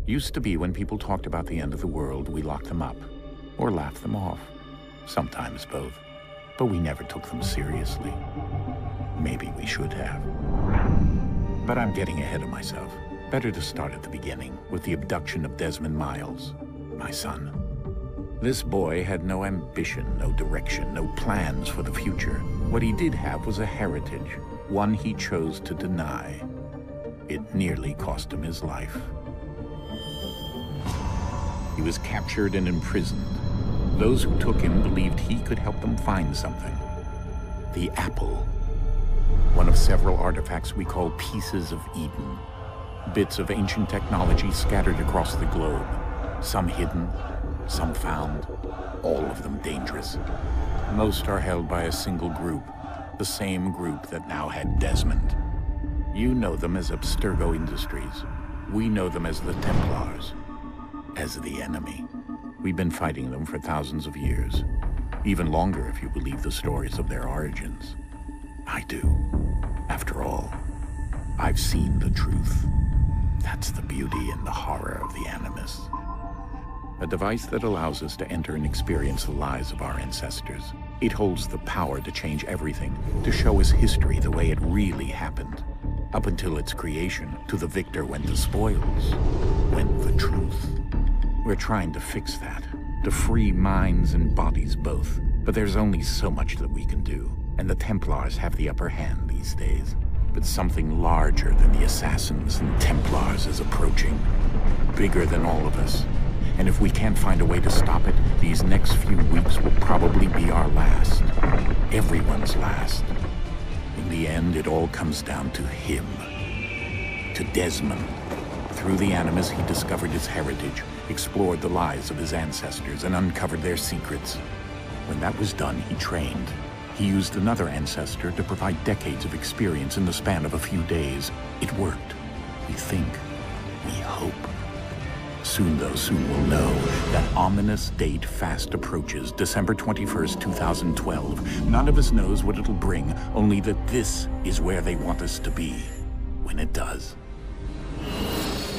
Used to be when people talked about the end of the world, we locked them up, or laughed them off. Sometimes both. But we never took them seriously. Maybe we should have. But I'm getting ahead of myself. Better to start at the beginning, with the abduction of Desmond Miles, my son. This boy had no ambition, no direction, no plans for the future. What he did have was a heritage, one he chose to deny. It nearly cost him his life. He was captured and imprisoned. Those who took him believed he could help them find something. The apple. One of several artifacts we call pieces of Eden. Bits of ancient technology scattered across the globe. Some hidden, some found, all of them dangerous. Most are held by a single group, the same group that now had Desmond. You know them as Abstergo Industries. We know them as the Templars, as the enemy. We've been fighting them for thousands of years, even longer if you believe the stories of their origins. I do. After all, I've seen the truth. That's the beauty and the horror of the Animus. A device that allows us to enter and experience the lives of our ancestors. It holds the power to change everything, to show us history the way it really happened. Up until its creation, to the victor went the spoils, went the truth. We're trying to fix that, to free minds and bodies both. But there's only so much that we can do, and the Templars have the upper hand these days. But something larger than the Assassins and Templars is approaching, bigger than all of us. And if we can't find a way to stop it, these next few weeks will probably be our last. Everyone's last. In the end, it all comes down to him. To Desmond. Through the Animus, he discovered his heritage, explored the lives of his ancestors, and uncovered their secrets. When that was done, he trained. He used another ancestor to provide decades of experience in the span of a few days. It worked. We think. We hope. Soon, though, soon we'll know. That ominous date fast approaches, December 21st, 2012. None of us knows what it'll bring, only that this is where they want us to be, when it does.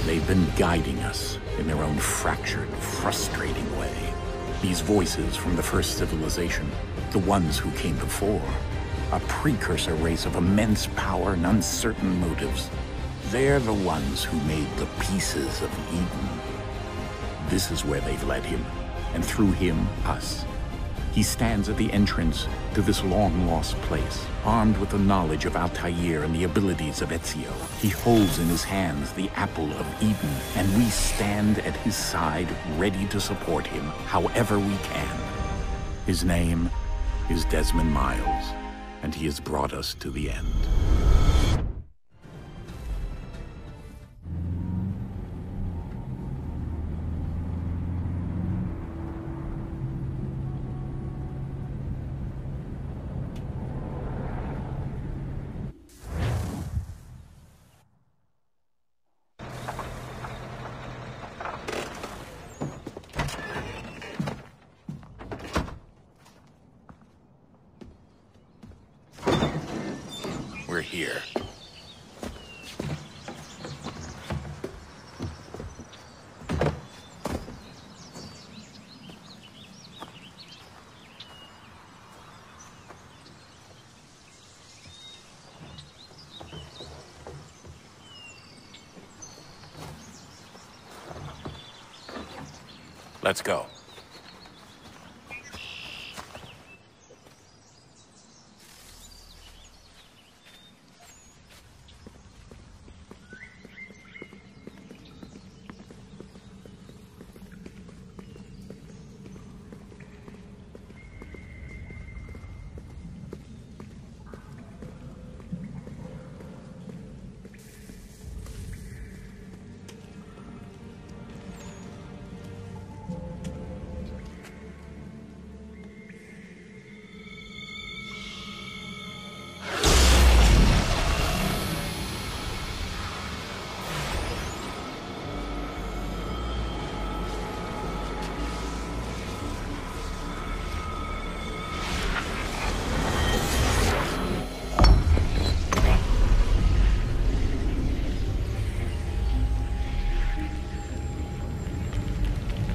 They've been guiding us in their own fractured, frustrating way. These voices from the first civilization, the ones who came before, a precursor race of immense power and uncertain motives. They're the ones who made the pieces of Eden. This is where they've led him, and through him, us. He stands at the entrance to this long-lost place, armed with the knowledge of Altair and the abilities of Ezio. He holds in his hands the apple of Eden, and we stand at his side, ready to support him however we can. His name is Desmond Miles, and he has brought us to the end. We're here. Let's go.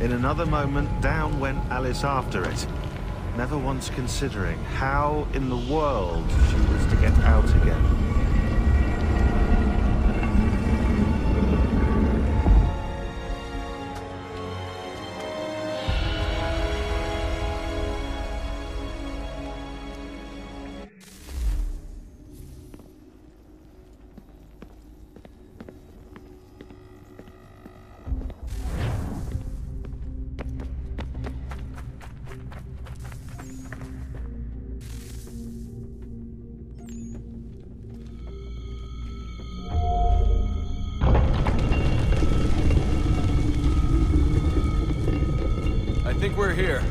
In another moment, down went Alice after it, never once considering how in the world she was to get out again. I think we're here.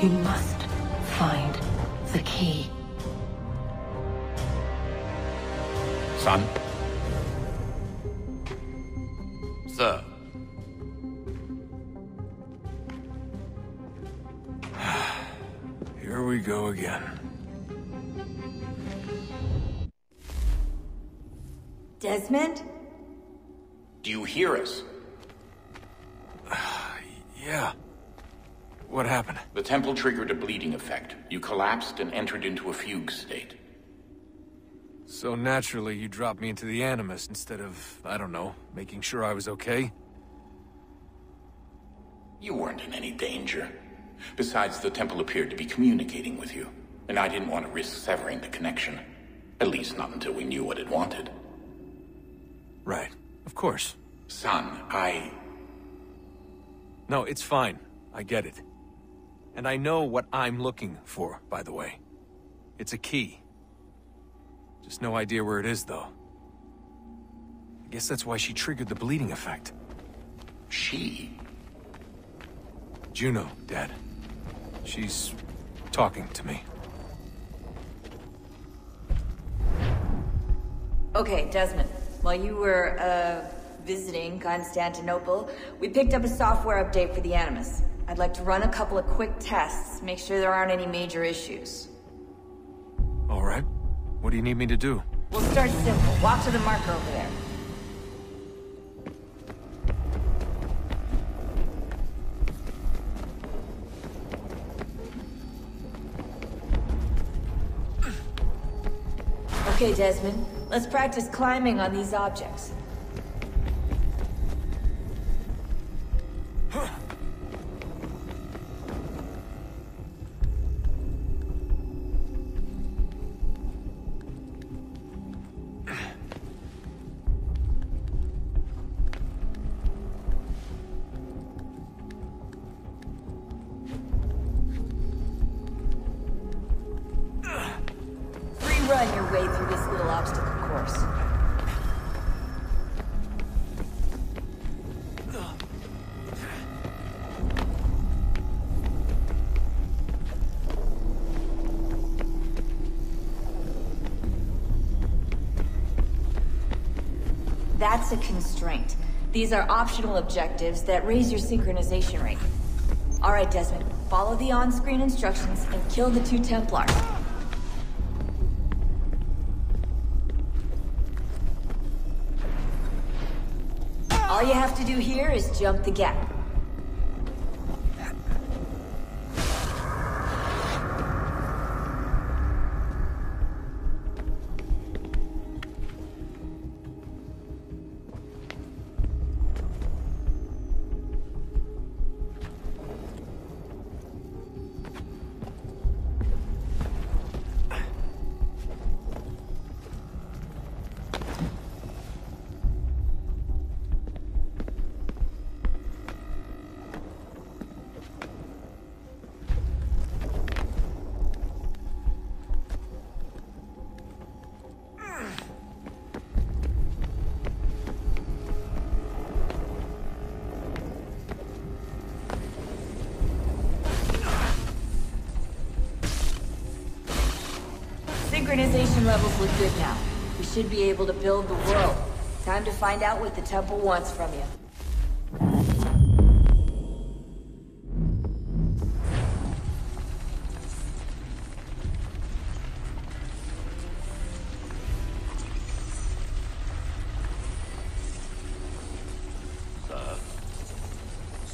You must find the key. Son? Sir. Here we go again. Desmond? Do you hear us? Yeah. What happened? The temple triggered a bleeding effect. You collapsed and entered into a fugue state. So naturally, you dropped me into the Animus instead of, I don't know, making sure I was okay? You weren't in any danger. Besides, the temple appeared to be communicating with you, and I didn't want to risk severing the connection. At least not until we knew what it wanted. Right. Of course. Son, No, it's fine. I get it. And I know what I'm looking for, by the way. It's a key. Just no idea where it is, though. I guess that's why she triggered the bleeding effect. She? Juno, Dad. She's talking to me. Okay, Desmond. While you were, visiting Constantinople, we picked up a software update for the Animus. I'd like to run a couple of quick tests, make sure there aren't any major issues. All right. What do you need me to do? We'll start simple. Walk to the marker over there. Okay, Desmond. Let's practice climbing on these objects. Run your way through this little obstacle course. That's a constraint. These are optional objectives that raise your synchronization rate. Alright, Desmond. Follow the on-screen instructions and kill the 2 Templars. All you have to do here is jump the gap. Synchronization levels look good now. We should be able to build the world. Time to find out what the temple wants from you.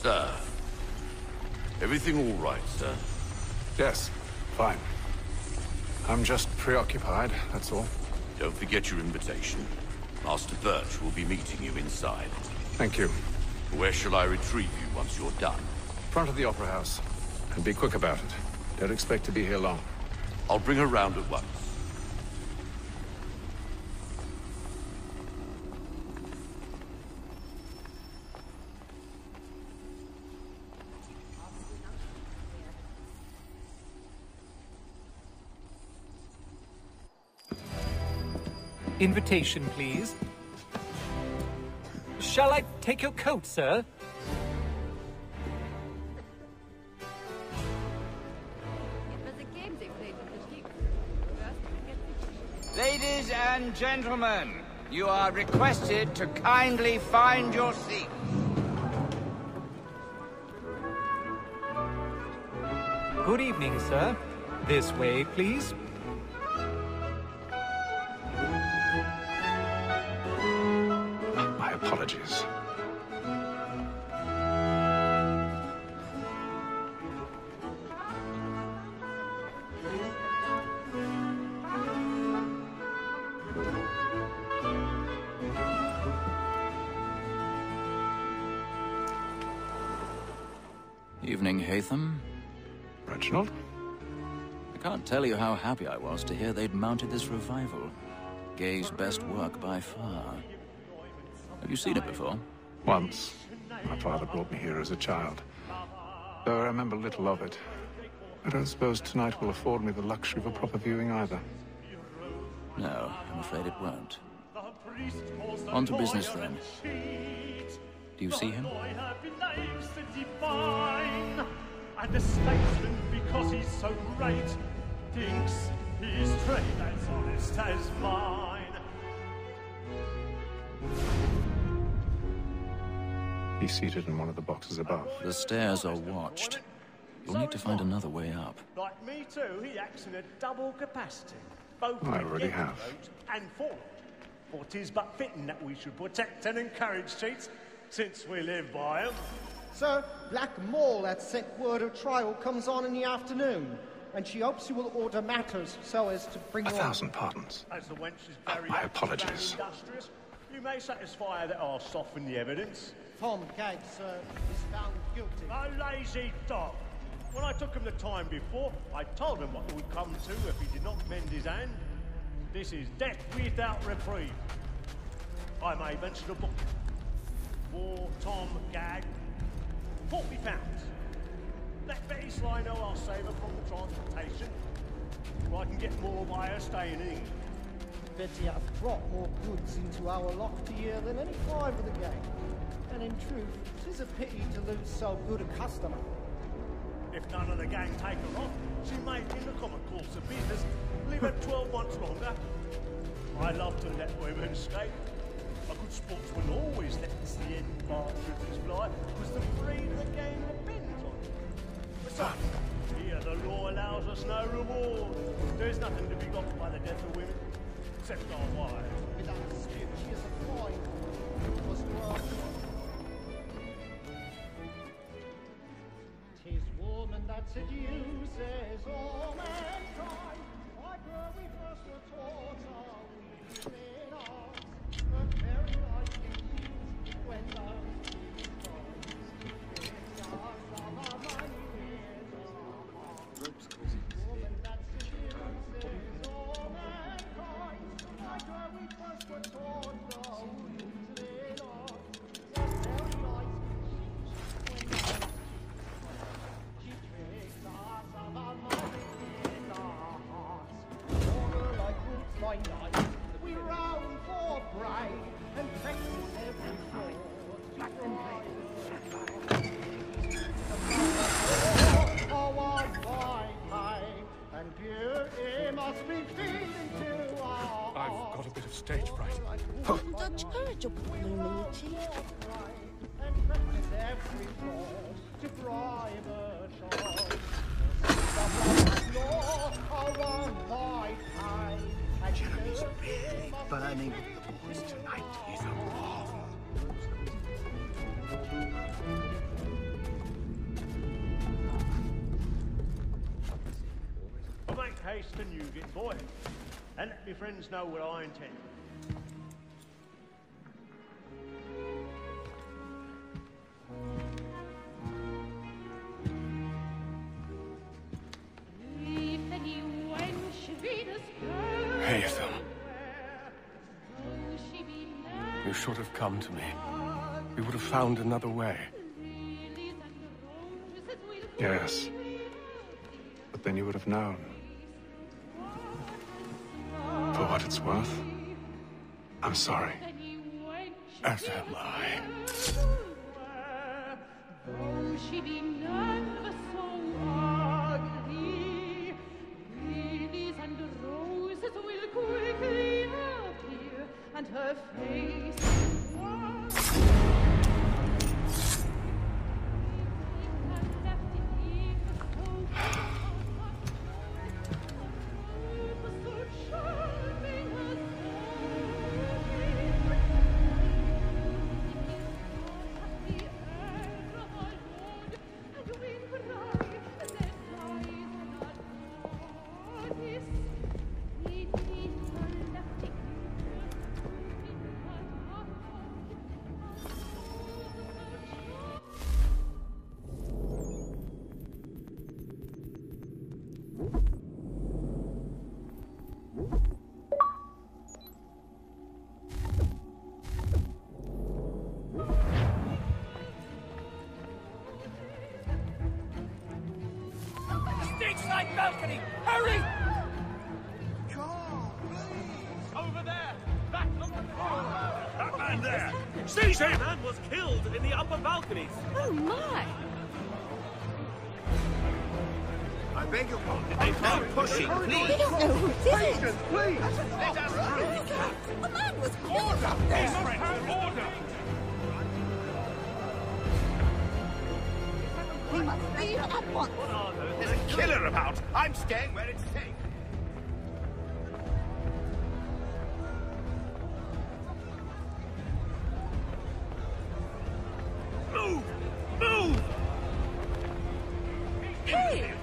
Sir. Everything all right, sir? Yes, fine. I'm just preoccupied, that's all. Don't forget your invitation. Master Birch will be meeting you inside. Thank you. Where shall I retrieve you once you're done? Front of the Opera House. And be quick about it. Don't expect to be here long. I'll bring her round at once. Invitation, please. Shall I take your coat, sir? Ladies and gentlemen, you are requested to kindly find your seats. Good evening, sir. This way, please. My apologies. Evening, Hatham. Reginald? I can't tell you how happy I was to hear they'd mounted this revival. Gay's best work by far. Have you seen it before? Once. My father brought me here as a child. Though I remember little of it. I don't suppose tonight will afford me the luxury of a proper viewing either. No, I'm afraid it won't. On to business, then. Do you see him? And the statesman, because he's so great, thinks his trade as honest as mine. He's seated in one of the boxes above. The stairs are watched. You'll need to find another way up. Like me too, he acts in a double capacity. Both I already have. And forward. For 'tis but fitting that we should protect and encourage cheats, since we live by 'em. Sir, Black Mall had sent word of trial comes on in the afternoon, and she hopes you will order matters so as to bring 1,000 pardons. As the wench is very My apologies. industrious, you may satisfy her that I'll soften the evidence. Tom Gag, sir, is found guilty. A lazy dog. When I took him the time before, I told him what it would come to if he did not mend his hand. This is death without reprieve. I may mention a book. For Tom Gag, £40. Let Betty Sly know I'll save her from the transportation, or I can get more by her staying in England. Betty hath brought more goods into our loft here than any five of the gang. And in truth, 'tis a pity to lose so good a customer. If none of the gang take her off, she may, in the common course of business, live her 12 months longer. I love to let women escape. I good sportsman always lets the end partridges fly, was the freedom of the game depends on it. Besides, here the law allows us no reward. There's nothing to be got by the death of women, except our wives. Without dispute, she is a fine was tis woman that seduces all mankind. Like her we first were taught, are we in arms? But very like things when those woman that seduces all mankind. Like her we first were taught, are we in arms? But very like she tricks us about money in our hearts. Order like roots by night, we round for prey and practice every thought to our right mind, and beauty must be feeding to our I've got a bit of stage fright. Dutch courage, minuti. and practice every thought to bribe a child. Jeremy's really burning with the boys tonight. He's a marvel. I'll make haste and you get boy, and let me friends know what I intend. Haytham. You should have come to me. We would have found another way. Yes. But then you would have known. For what it's worth, I'm sorry. As am I. Though she be never so ugly, lilies and roses will quickly appear, and her face Stage-side balcony! Hurry! God, please! Over there! That man there! Seize him! Man was killed in the upper balconies! Oh my! I beg your pardon. No pushing, please. We don't know who did it! Please! Let us the man was killed! Order! These friends, order! We must leave at once! There's a killer about. I'm staying where it's safe. Move! Move! Hey!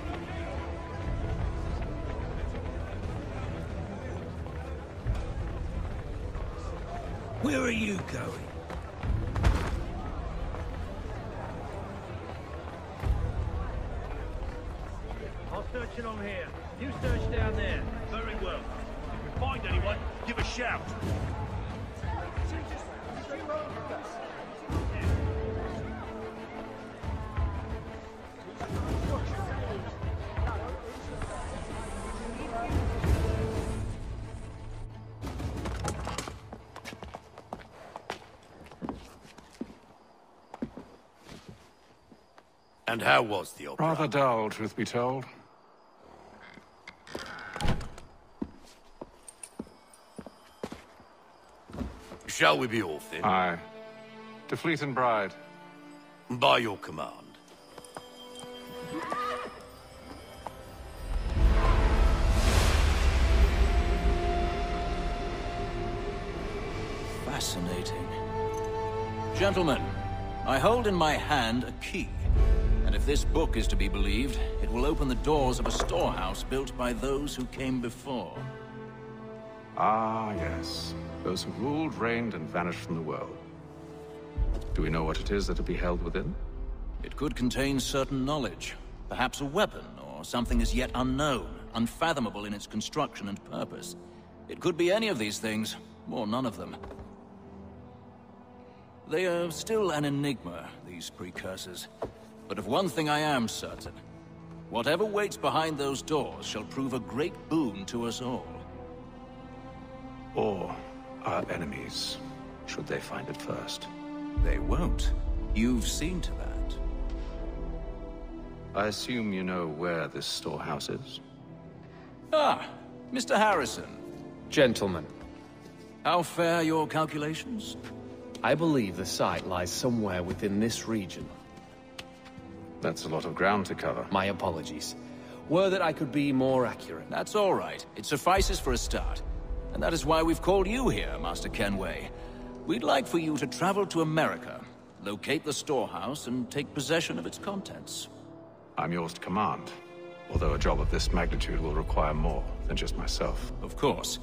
Where are you going? I'll search it on here. You search down there. Very well. If you find anyone, give a shout. And how was the opera? Rather dull, truth be told. Shall we be off then? Aye. To Fleet and Bride. By your command. Fascinating. Gentlemen, I hold in my hand a key. And if this book is to be believed, it will open the doors of a storehouse built by those who came before. Ah, yes. Those who ruled, reigned, and vanished from the world. Do we know what it is that will be held within? It could contain certain knowledge. Perhaps a weapon, or something as yet unknown, unfathomable in its construction and purpose. It could be any of these things, or none of them. They are still an enigma, these precursors. But of one thing I am certain. Whatever waits behind those doors shall prove a great boon to us all. Or our enemies, should they find it first. They won't. You've seen to that. I assume you know where this storehouse is? Ah, Mr. Harrison. Gentlemen. How fare your calculations? I believe the site lies somewhere within this region. That's a lot of ground to cover. My apologies. Were that I could be more accurate. That's all right. It suffices for a start. And that is why we've called you here, Master Kenway. We'd like for you to travel to America, locate the storehouse, and take possession of its contents. I'm yours to command, although a job of this magnitude will require more than just myself. Of course.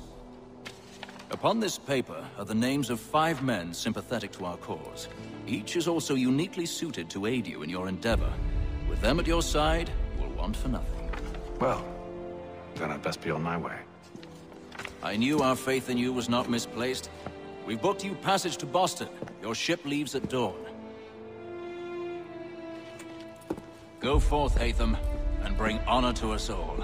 Upon this paper are the names of 5 men sympathetic to our cause. Each is also uniquely suited to aid you in your endeavor. With them at your side, you will want for nothing. Well, then I'd best be on my way. I knew our faith in you was not misplaced. We've booked you passage to Boston. Your ship leaves at dawn. Go forth, Hatham, and bring honor to us all.